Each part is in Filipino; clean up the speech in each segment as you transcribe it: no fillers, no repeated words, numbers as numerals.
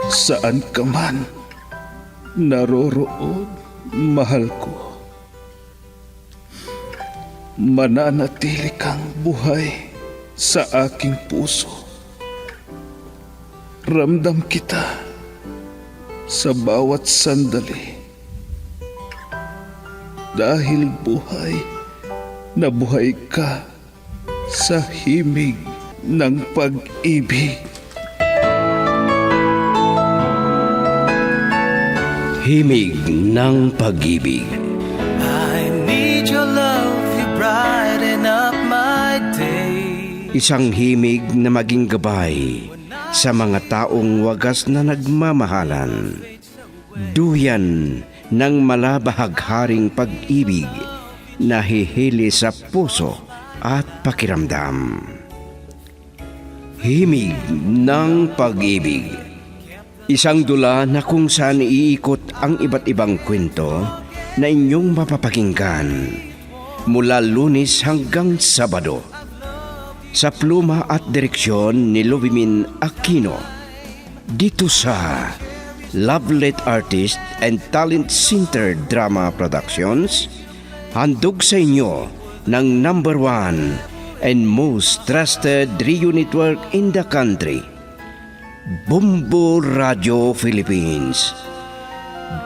Saan ka man naroroon, mahal ko. Mananatili kang buhay sa aking puso. Ramdam kita sa bawat sandali. Dahil buhay na buhay ka sa himig ng pag-ibig. Himig ng pag-ibig. I need your love, you brighten up my day. Isang himig na maging gabay sa mga taong wagas na nagmamahalan. Duyan ng malabahagharing pag-ibig na hihili sa puso at pakiramdam. Himig ng pag-ibig. Isang dula na kung saan iikot ang iba't ibang kwento na inyong mapapakinggan mula Lunes hanggang Sabado. Sa pluma at direksyon ni Luvimin Aquino. Dito sa Lovelet Artist and Talent Center Drama Productions, handog sa inyo ng #1 and most trusted radio network in the country, Bumbo Radio Philippines.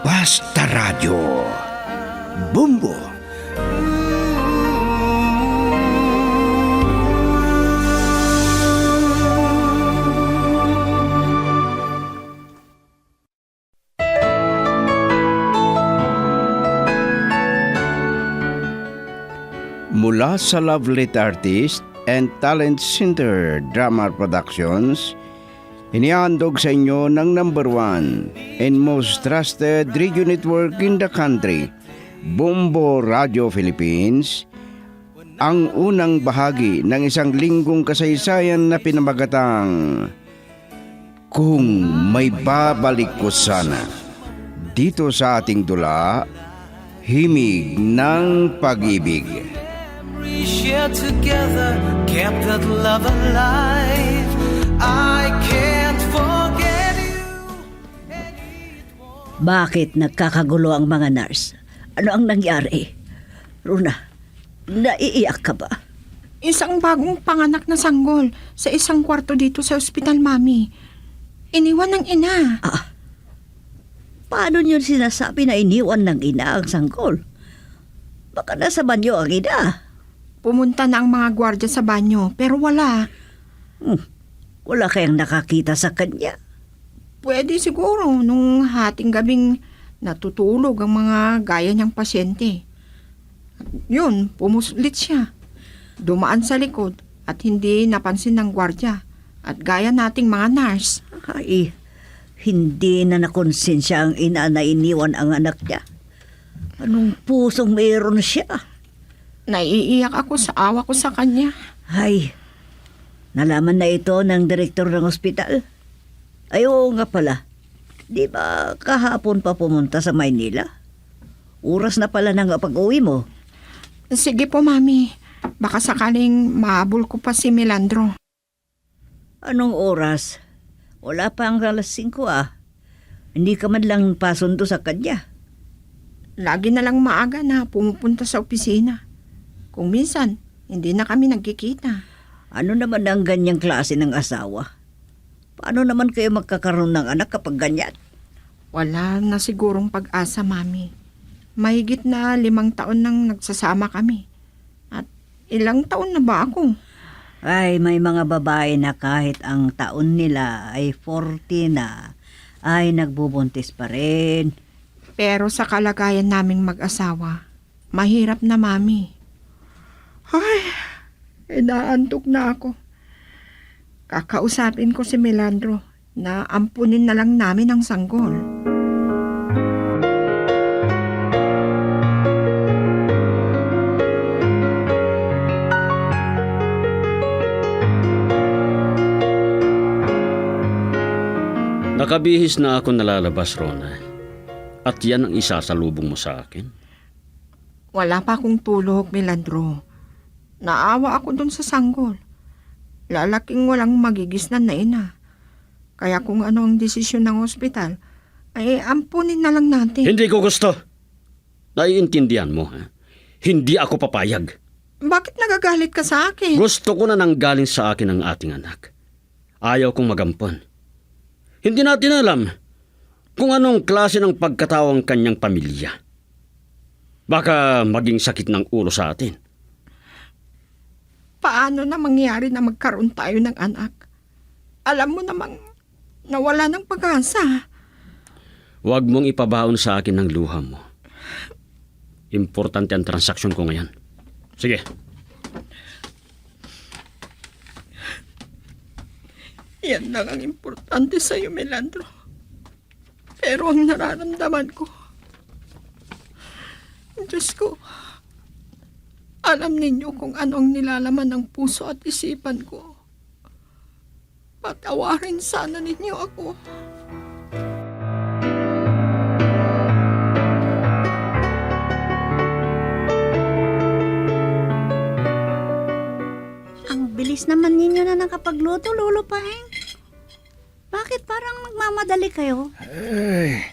Basta Radio. Bumbo. Mula sa Lovelet Artist and Talent Center Drama Productions, inihandog sa inyo ng #1 and most trusted radio network in the country, Bumbo Radio Philippines, ang unang bahagi ng isang linggong kasaysayan na pinamagatang Kung May Babalik Ko Sana. Dito sa ating dula, Himig ng Pag-ibig. We shared together, kept that love alive. I can't forget you. Bakit nagkakagulo ang mga nurse? Ano ang nangyari? Runa, naiiyak ka ba? Isang bagong panganak na sanggol sa isang kwarto dito sa ospital, Mami. Iniwan ng ina. Paano niyo sinasabi na iniwan ng ina ang sanggol? Baka nasa banyo ang ina. Pumunta na ang mga gwardya sa banyo, pero wala. Wala kayang nakakita sa kanya. Pwede siguro nung hating gabing natutulog ang mga gaya niyang pasyente. At yun, pumuslit siya. Dumaan sa likod at hindi napansin ng gwardya. At gaya nating mga nurse. Ay, hindi na nakonsensya ang ina na iniwan ang anak niya. Anong pusong mayroon siya? Naiiyak ako sa awa ko sa kanya. Ay, nalaman na ito ng direktor ng ospital. Ay, oo nga pala. Di ba kahapon pa pumunta sa Maynila? Oras na pala nang pag-uwi mo. Sige po, Mami. Baka sakaling mahabol ko pa si Melandro. Anong oras? Wala pa ang 5:00 Hindi ka man lang pasundo sa kanya. Lagi na lang maaga na pumupunta sa opisina. Kung minsan, hindi na kami nagkikita. Ano naman ang ganyang klase ng asawa? Paano naman kayo magkakaroon ng anak kapag ganyan? Wala na sigurong pag-asa, Mami. Mahigit na 5 taon nang nagsasama kami. At ilang taon na ba ako? Ay, may mga babae na kahit ang taon nila ay 40 na, ay nagbubuntis pa rin. Pero sa kalagayan naming mag-asawa, mahirap na, Mami. Ay, inaantok na ako. Kakausapin ko si Melandro na ampunin na lang namin ang sanggol. Nakabihis na ako nalalabas, Rona. At yan ang isasalubong mo sa akin. Wala pa akong tulog, Melandro. Naawa ako dun sa sanggol. Lalaking walang magigisnan na ina. Kaya kung ano ang desisyon ng ospital, ay ampunin na lang natin. Hindi ko gusto. Naiintindihan mo, ha? Hindi ako papayag. Bakit nagagalit ka sa akin? Gusto ko na nanggaling sa akin ang ating anak. Ayaw kong magampon. Hindi natin alam kung anong klase ng pagkatao ang kanyang pamilya. Baka maging sakit ng ulo sa atin. Paano na mangyari na magkaroon tayo ng anak? Alam mo namang nawala ng pag-asa. Huwag mong ipabaon sa akin ng luha mo. Importante ang transaksyon ko ngayon. Sige. Yan lang ang importante sa'yo, Melandro. Pero ang nararamdaman ko, Diyos ko, alam ninyo kung ano ang nilalaman ng puso at isipan ko. Patawarin sana ninyo ako. Ang bilis naman ninyo na nakapagluto, Lolo Paheng. Bakit parang nagmamadali kayo? Ay,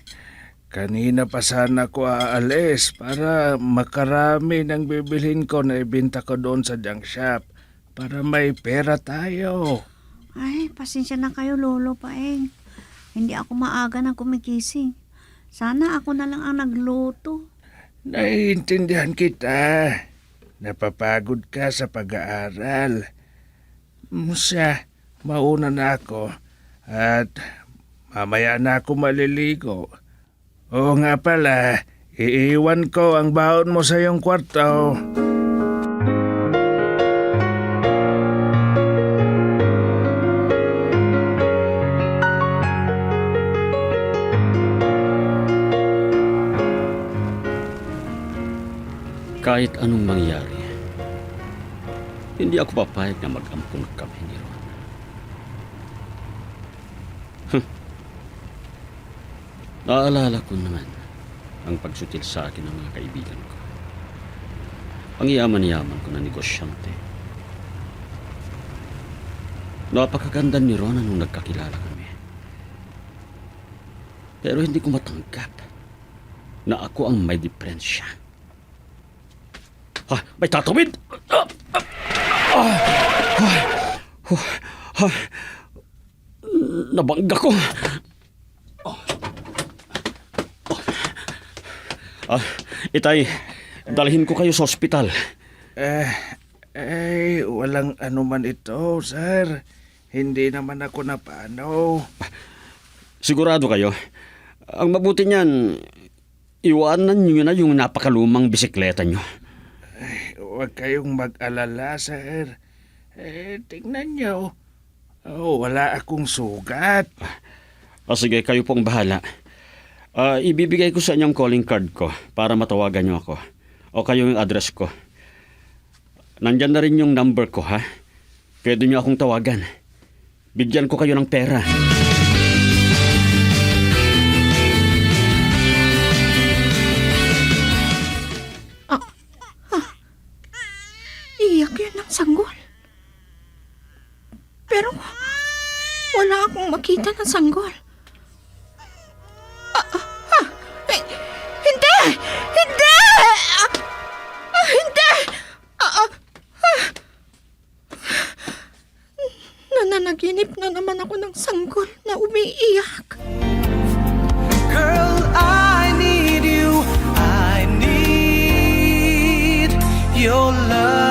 kanina pa sana ko aalis para makarami ng bibilhin ko na ibenta ko doon sa junk shop para may pera tayo. Ay, pasensya na kayo, Lolo Paeng. Hindi ako maaga na kumigising. Sana ako na lang ang nagluto. Naiintindihan kita. Napapagod ka sa pag-aaral. Siya, mauna na ako at mamaya na ako maliligo. Oo nga pala, iiwan ko ang baon mo sa iyong kwarto. Kahit anong mangyari, hindi ako papayag na mag-ampun kami ni Ron. Naalala ko naman ang pagsutil sa akin ng mga kaibigan ko. Ang yaman-yaman ko na negosyante. Napakaganda ni Ron nung nagkakilala kami. Pero hindi ko matanggap na ako ang may diferensya. May tatawid! Nabangga ko! Itay, dalhin ko kayo sa ospital. Walang anuman ito, sir. Hindi naman ako napano. Sigurado kayo? Ang mabuti niyan, iwanan niyo na yung napakalumang bisikleta niyo. Huwag kayong mag-alala, sir. Tingnan niyo. Wala akong sugat. Sige, kayo pong bahala. Ibibigay ko sa inyong calling card ko para matawagan niyo ako. O kayo yung address ko. Nandyan na rin yung number ko, ha? Pwede niyo akong tawagan. Bigyan ko kayo ng pera. Iyak yun ng sanggol. Pero wala akong makita ng sanggol. Hindi! Hindi! Hindi! Nananaginip na naman ako ng sanggol na umiiyak. Girl, I need you. I need your love.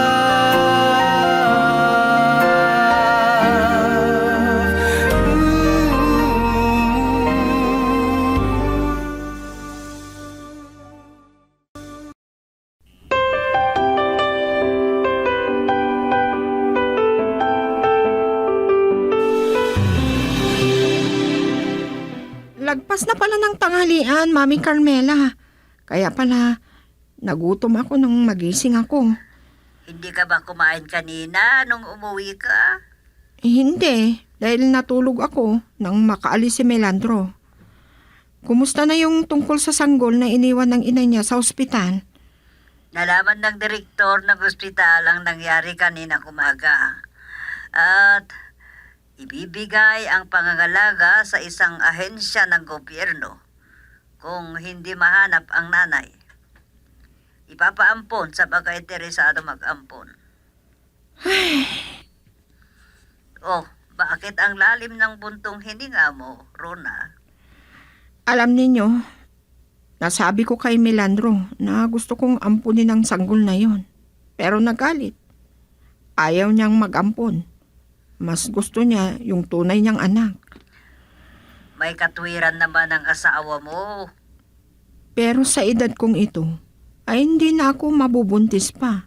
Lagpas na pala ng tanghalian, Mami Carmela. Kaya pala, nagutom ako nung magising ako. Hindi ka ba kumain kanina nung umuwi ka? Hindi, dahil natulog ako nang makaalis si Melandro. Kumusta na yung tungkol sa sanggol na iniwan ng ina niya sa ospital? Nalaman ng direktor ng ospital ang nangyari kanina umaga. At Ibibigay ang pangangalaga sa isang ahensya ng gobyerno kung hindi mahanap ang nanay. Ipapaampon sa mga interesado mag-ampon. Oh, bakit ang lalim ng buntong hininga mo, Rona? Alam ninyo, nasabi ko kay Melandro na gusto kong ampunin ang sanggol na yon. Pero nagalit. Ayaw niyang mag-ampon. Mas gusto niya yung tunay niyang anak. May katwiran naman ang asawa mo. Pero sa edad kong ito, ay hindi na ako mabubuntis pa.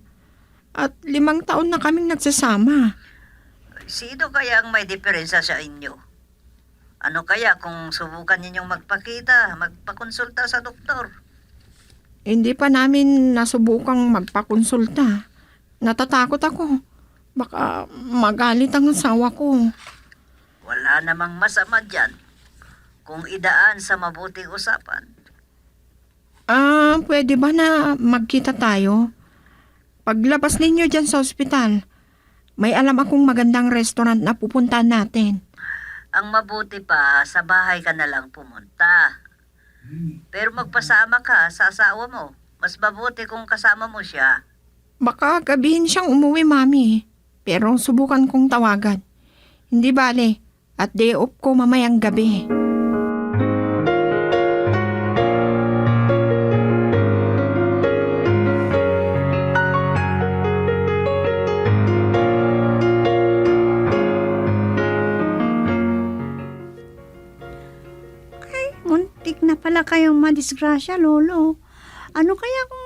At 5 taon na kaming nagsasama. Sino kaya ang may diferensya sa inyo? Ano kaya kung subukan ninyong magpakonsulta sa doktor? Hindi pa namin nasubukang magpakonsulta. Natatakot ako. Baka magalit ang asawa ko. Wala namang masama dyan kung idaan sa mabuting usapan. Pwede ba na magkita tayo? Paglabas ninyo dyan sa ospital, may alam akong magandang restaurant na pupuntahan natin. Ang mabuti pa, sa bahay ka na lang pumunta. Pero magpasama ka sa asawa mo. Mas mabuti kung kasama mo siya. Baka gabihin siyang umuwi, Mami. Pero subukan kong tawagan. Hindi bale, at day off ko mamayang gabi. Muntik na pala kayong madisgrasya, Lolo. Ano kaya kung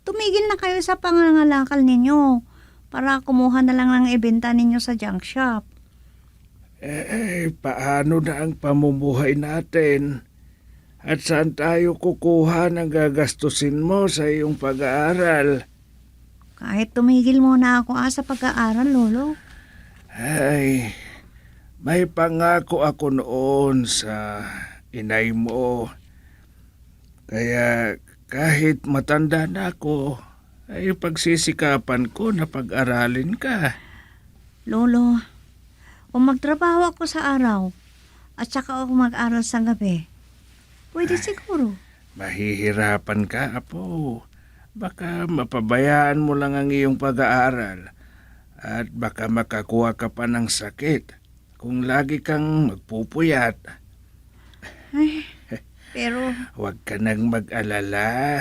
tumigil na kayo sa pangangalakal ninyo para kumuha na lang ng ibenta ninyo sa junk shop? Paano na ang pamumuhay natin? At saan tayo kukuha ng gagastusin mo sa iyong pag-aaral? Kahit tumigil muna ako sa pag-aaral, Lolo. Ay, may pangako ako noon sa inay mo. Kaya kahit matanda na ako, ay pagsisikapan ko na pag-aralin ka. Lolo, kung magtrabaho ako sa araw at saka ako mag-aral sa gabi, pwede siguro. Mahihirapan ka, Apo. Baka mapabayaan mo lang ang iyong pag-aaral at baka makakuha ka pa ng sakit kung lagi kang magpupuyat. Pero Huwag ka nang mag-alala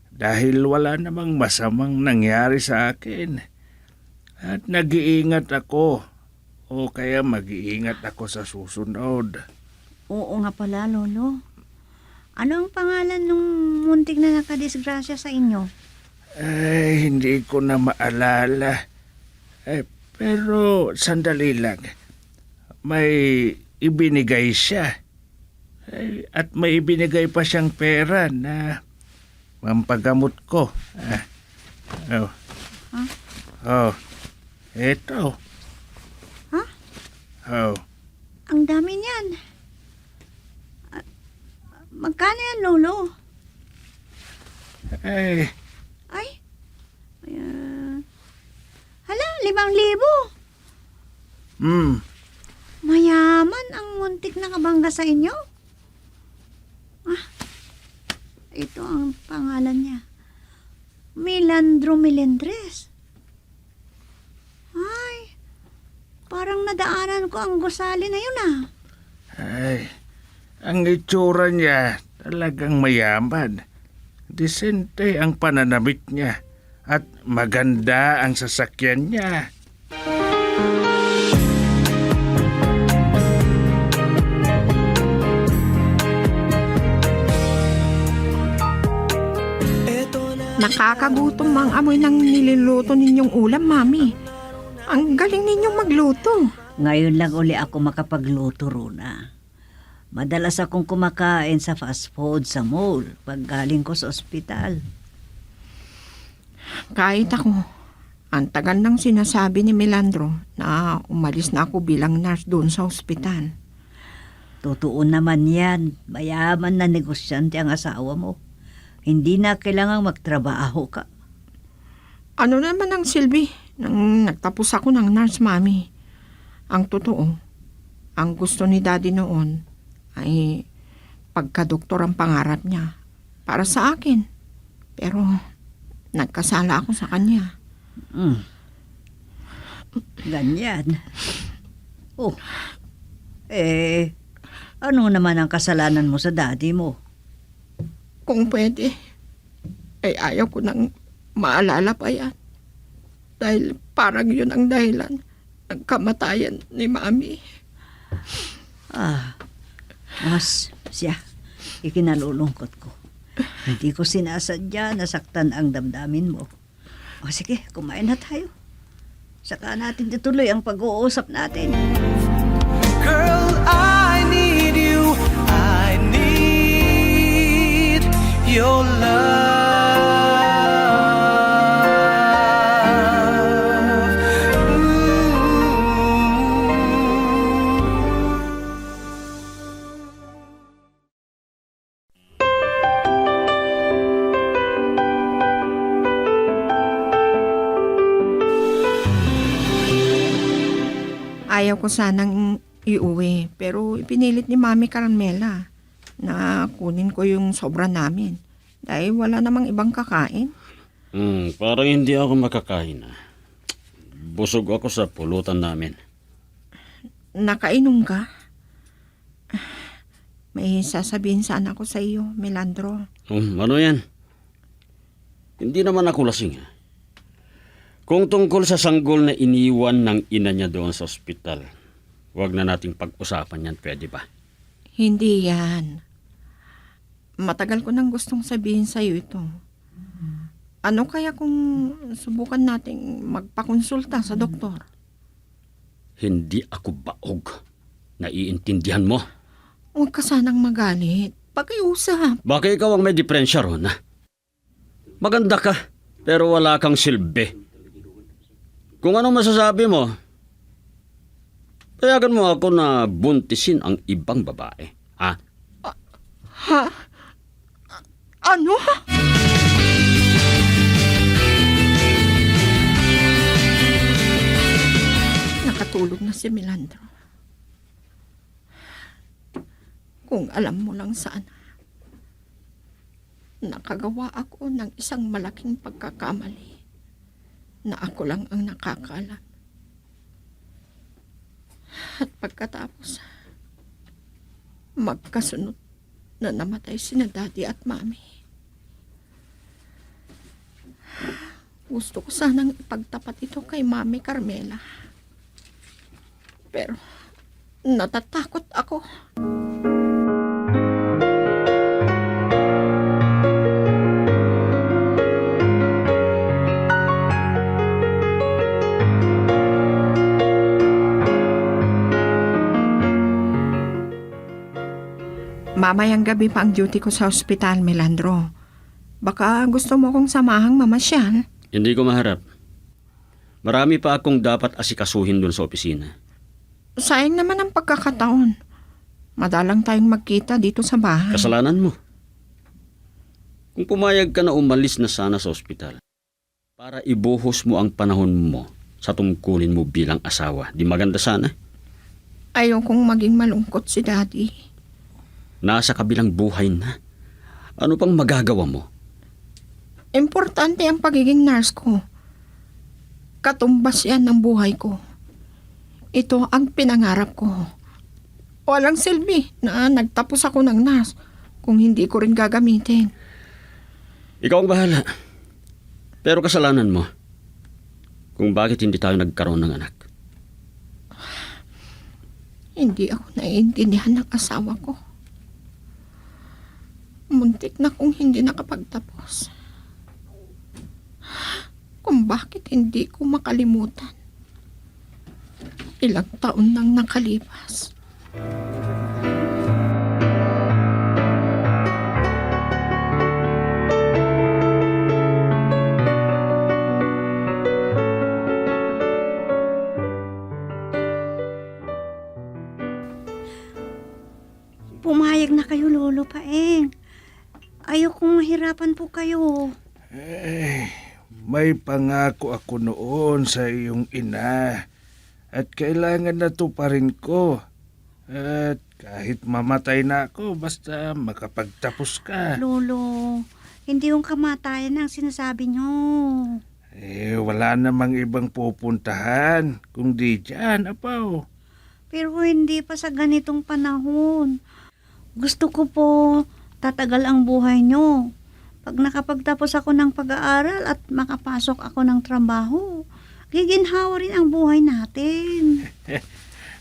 dahil wala namang masamang nangyari sa akin. At nag-iingat ako o kaya mag-iingat ako sa susunod. oo nga pala, Lolo. Ano ang pangalan nung muntik na nakadisgrasya sa inyo? Ay, hindi ko na maalala. Pero sandali lang. May ibinigay siya. At may ibinigay pa siyang pera na mampagamot ko. Eto. Ha? Oh. Ang dami niyan. Magkano yan, Lolo? Ay, Ay, hala, 5,000. Mayaman ang muntik na kabangga sa inyo. Ito ang pangalan niya. Melandro Melendres. Ay, parang nadaanan ko ang gusali na yun ay, ang itsura niya talagang mayaman. Disente ang pananamit niya at maganda ang sasakyan niya. Nakakagutom ang amoy ng niluluto ninyong ulam, Mami. Ang galing ninyong magluto. Ngayon lang uli ako makapagluto, Rona. Madalas akong kumakain sa fast food sa mall pag galing ko sa ospital. Kahit ako, ang tagal nang sinasabi ni Melandro na umalis na ako bilang nurse doon sa ospital. Totoo naman yan. Mayaman na negosyante ang asawa mo. Hindi na kailangang magtrabaho ka. Ano naman ang silbi nang nagtapos ako ng nurse, Mami? Ang totoo, Ang gusto ni Daddy noon ay pagka-doktor ang pangarap niya para sa akin. Pero nagkasala ako sa kanya. Ganyan. Oh, ano naman ang kasalanan mo sa daddy mo? Kung pwede, ay ayaw ko nang maalala pa yan. Dahil parang yun ang dahilan ng kamatayan ni Mami. Mas siya, ikinalulungkot ko. Hindi ko sinasadya nasaktan ang damdamin mo. O sige, kumain na tayo. Saka natin ituloy ang pag-uusap natin. Girl, I need you. I need your love. Ayaw ko sanang iuwi, pero ipinilit ni Mami Carmela na kunin ko yung sobra namin. Dahil wala namang ibang kakain. Parang hindi ako makakain. Busog ako sa pulutan namin. Nakainom ka? May sasabihin sana ako sa iyo, Melandro. Ano yan? Hindi naman ako lasing. Kung tungkol sa sanggol na iniwan ng ina niya doon sa ospital, huwag na nating pag-usapan yan, pwede ba? Hindi yan. Matagal ko nang gustong sabihin sa iyo ito. Ano kaya kung subukan nating magpakonsulta sa doktor? Hindi ako baog. Naiintindihan mo? Huwag ka sanang magalit. Pakiusap. Baka ikaw ang may diferensya ron, ha? Maganda ka, pero wala kang silbi. Kung anong masasabi mo, payagan mo ako na buntisin ang ibang babae, ha? Ha? Ano? Nakatulog na si Melandro. Kung alam mo lang sana, nakagawa ako ng isang malaking pagkakamali na ako lang ang nakakaalam. At pagkatapos, magkasunod na namatay sina Daddy at Mami. Gusto ko sanang ipagtapat ito kay Mami Carmela. Pero natatakot ako. Mamayang gabi pa ang duty ko sa ospital, Melandro. Baka gusto mo kong samahang mamasyal. Hindi ko maharap. Marami pa akong dapat asikasuhin doon sa opisina. Sayang naman ang pagkakataon. Madalang tayong magkita dito sa bahay. Kasalanan mo. Kung pumayag ka na umalis na sana sa ospital, para ibuhos mo ang panahon mo sa tungkulin mo bilang asawa, di maganda sana? Ayaw kong maging malungkot si Daddy. Nasa kabilang buhay na. Ano pang magagawa mo? Importante ang pagiging nurse ko. Katumbas yan ng buhay ko. Ito ang pinangarap ko. Walang silbi na nagtapos ako ng nurse kung hindi ko rin gagamitin. Ikaw ang bahala. Pero kasalanan mo kung bakit hindi tayo nagkaroon ng anak. Hindi ako naiintindihan ng asawa ko. Muntik na kung hindi nakapagtapos. Kung bakit hindi ko makalimutan. Ilang taon nang nakalipas. Pumayag na kayo, Lolo Paeng. Ayaw kong mahirapan po kayo. May pangako ako noon sa iyong ina at kailangan na to pa rin ko. At kahit mamatay na ako, basta makapagtapos ka. Lolo, hindi yung kamatayan ang sinasabi nyo. Wala namang ibang pupuntahan, kundi dyan, apaw. Pero hindi pa sa ganitong panahon. Gusto ko po tatagal ang buhay nyo. Pag nakapagtapos ako ng pag-aaral at makapasok ako ng trabaho, giginhawa rin ang buhay natin.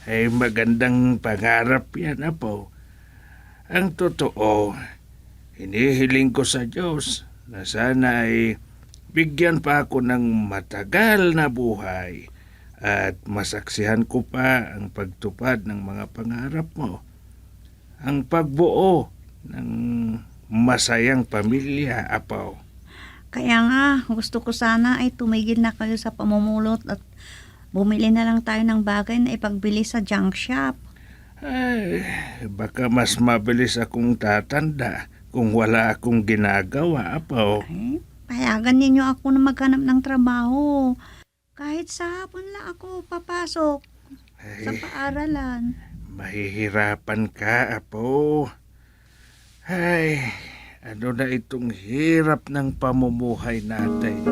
Magandang pangarap yan, apaw. Ang totoo, hinihiling ko sa Diyos na sana ay bigyan pa ako ng matagal na buhay at masaksihan ko pa ang pagtupad ng mga pangarap mo. Ang pagbuo ng masayang pamilya, apaw. Kaya nga, gusto ko sana ay tumigil na kayo sa pamumulot at bumili na lang tayo ng bagay na ipagbili sa junk shop. Baka mas mabilis akong tatanda kung wala akong ginagawa, apaw. Payagan ninyo ako na maghanap ng trabaho. Kahit sa hapon lang ako papasok sa paaralan. Mahihirapan ka, apo. Ano na itong hirap ng pamumuhay natin.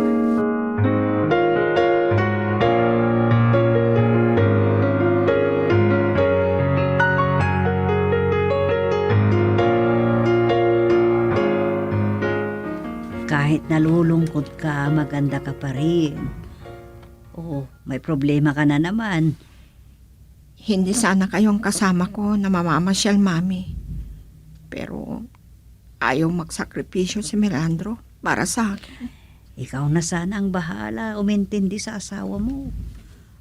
Kahit nalulungkot ka, maganda ka pa rin. Oo, may problema ka na naman. Hindi sana kayong kasama ko na mamamasyal, Mami. Pero ayaw magsakripisyo si Melandro para sa akin. Ikaw na sana ang bahala, umintindi sa asawa mo.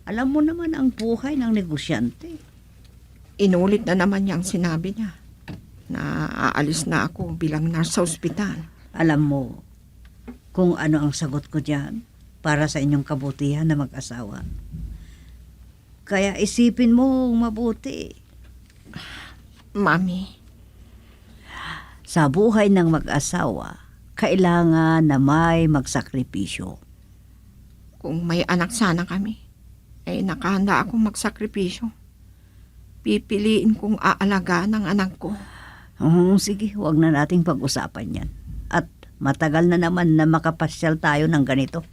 Alam mo naman ang buhay ng negosyante. Inulit na naman niyang sinabi niya na aalis na ako bilang nurse sa ospital. Alam mo kung ano ang sagot ko dyan para sa inyong kabutihan na mag-asawa. Kaya isipin mo mabuti. Mami, Sa buhay ng mag-asawa, kailangan na may magsakripisyo. kung may anak sana kami, ay nakahanda akong magsakripisyo. Pipiliin kong aalagaan ang anak ko. Sige, huwag na nating pag-usapan yan. At matagal na naman na makapasyal tayo ng ganito.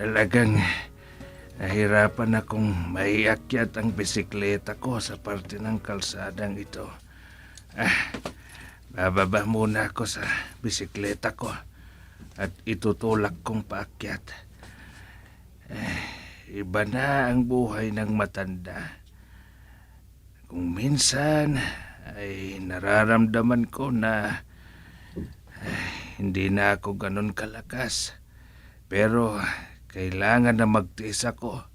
Talagang nahirapan akong maiakyat ang bisikleta ko sa parte ng kalsadang ito. Bababa muna ako sa bisikleta ko at itutulak kong paakyat. Iba na ang buhay ng matanda. Kung minsan ay nararamdaman ko na hindi na ako ganun kalakas. Pero kailangan na magtiis ako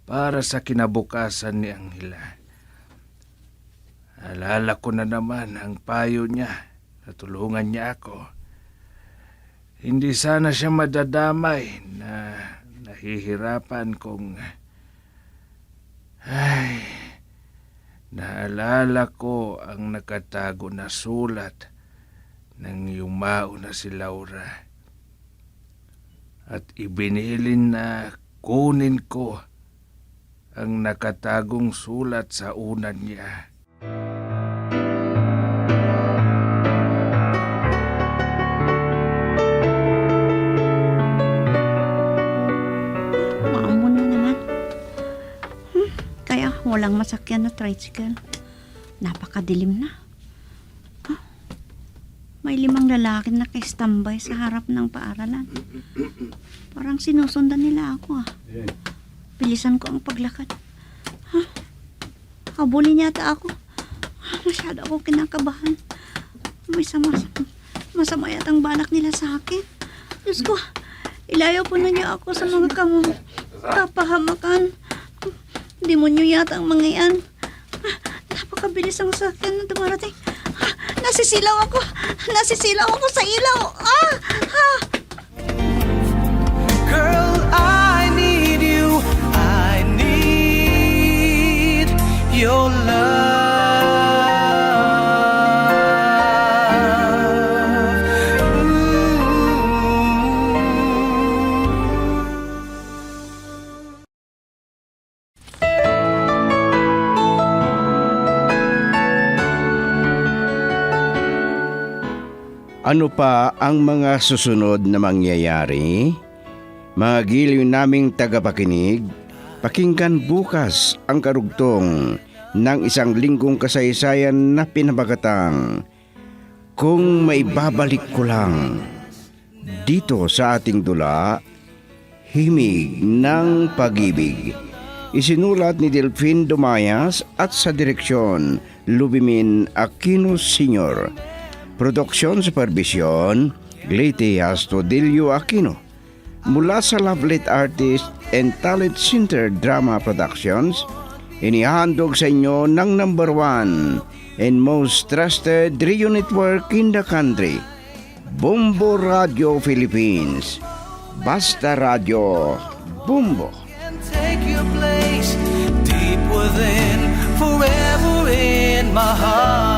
para sa kinabukasan ni Anghela. Alala ko na naman ang payo niya na tulungan niya ako. Hindi sana siya madadamay na nahihirapan kung... naalala ko ang nakatago na sulat ng yumao na si Laura. At ibinilin na kunin ko ang nakatagong sulat sa unan niya. Maamon na naman. Kaya walang masakyan na tricycle. Napakadilim na. May 5 lalaki na nakastambay sa harap ng paaralan. Parang sinusundan nila ako. Bilisan ko ang paglakad. Habulin yata ako. Masyado ako kinakabahan. May masama yatang balak nila sa akin. Diyos ko, ilayo po na niyo ako sa mga kapahamakan. Demonyo yata ang mga yan. Napakabilis ang sakyan na dumarating. Nasisilaw ako sa ilaw. Girl, I need you Ano pa ang mga susunod na mangyayari? Mga giliw naming tagapakinig, pakinggan bukas ang karugtong ng isang linggong kasaysayan na pinabagatang Kung Maibabalik Ko Lang. Dito sa ating dula, Himig ng Pag-ibig. Isinulat ni Delphine Dumayas at sa direksyon Lubimin Aquino Sr. Produksyon Supervision Glete Astudillo Aquino. Mula sa Lovelet Artist and Talent Center Drama Productions, inihandog sa inyo ng number 1 and most trusted radio network in the country, Bumbo Radio Philippines. Basta Radio Bumbo. And take your place deep within, forever in my heart.